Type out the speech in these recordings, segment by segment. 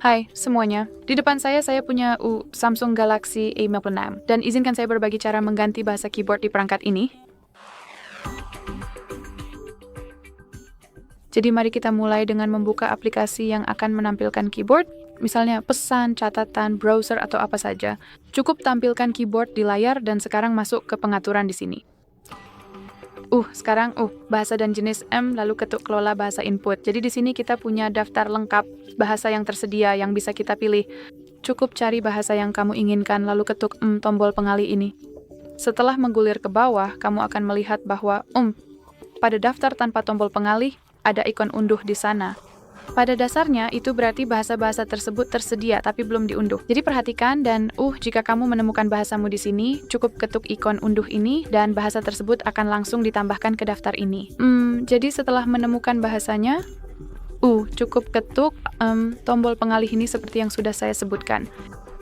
Hai semuanya, di depan saya punya Samsung Galaxy A56 dan izinkan saya berbagi cara mengganti bahasa keyboard di perangkat ini. Jadi mari kita mulai dengan membuka aplikasi yang akan menampilkan keyboard, misalnya pesan, catatan, browser, atau apa saja. Cukup tampilkan keyboard di layar dan sekarang masuk ke pengaturan di sini. Sekarang bahasa dan jenis M, lalu ketuk kelola bahasa input. Jadi di sini kita punya daftar lengkap bahasa yang tersedia yang bisa kita pilih. Cukup cari bahasa yang kamu inginkan, lalu ketuk tombol pengalih ini. Setelah menggulir ke bawah, kamu akan melihat bahwa pada daftar tanpa tombol pengalih, ada ikon unduh di sana. Pada dasarnya, itu berarti bahasa-bahasa tersebut tersedia tapi belum diunduh. Jadi perhatikan dan jika kamu menemukan bahasamu di sini, cukup ketuk ikon unduh ini dan bahasa tersebut akan langsung ditambahkan ke daftar ini. Jadi setelah menemukan bahasanya, cukup ketuk tombol pengalih ini seperti yang sudah saya sebutkan.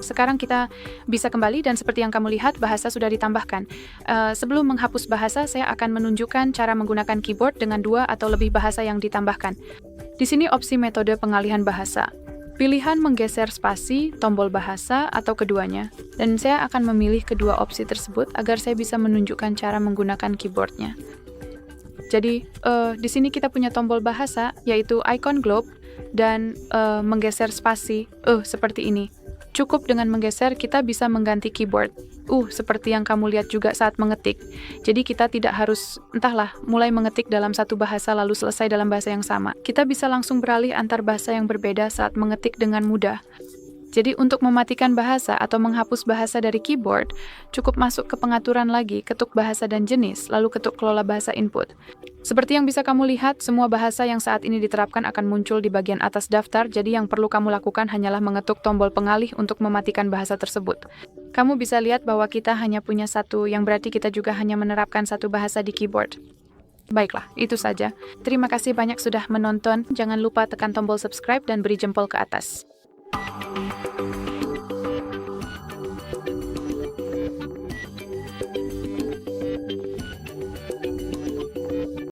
Sekarang kita bisa kembali dan seperti yang kamu lihat, bahasa sudah ditambahkan. Sebelum menghapus bahasa, saya akan menunjukkan cara menggunakan keyboard dengan 2 atau lebih bahasa yang ditambahkan. Di sini opsi metode pengalihan bahasa. Pilihan menggeser spasi, tombol bahasa, atau keduanya. Dan saya akan memilih kedua opsi tersebut agar saya bisa menunjukkan cara menggunakan keyboardnya. Jadi, di sini kita punya tombol bahasa, yaitu icon globe, dan menggeser spasi, seperti ini. Cukup dengan menggeser, kita bisa mengganti keyboard. Seperti yang kamu lihat juga saat mengetik. Jadi kita tidak harus, mulai mengetik dalam satu bahasa lalu selesai dalam bahasa yang sama. Kita bisa langsung beralih antar bahasa yang berbeda saat mengetik dengan mudah. Jadi untuk mematikan bahasa atau menghapus bahasa dari keyboard, cukup masuk ke pengaturan lagi, ketuk bahasa dan jenis, lalu ketuk kelola bahasa input. Seperti yang bisa kamu lihat, semua bahasa yang saat ini diterapkan akan muncul di bagian atas daftar, jadi yang perlu kamu lakukan hanyalah mengetuk tombol pengalih untuk mematikan bahasa tersebut. Kamu bisa lihat bahwa kita hanya punya satu, yang berarti kita juga hanya menerapkan satu bahasa di keyboard. Baiklah, itu saja. Terima kasih banyak sudah menonton. Jangan lupa tekan tombol subscribe dan beri jempol ke atas.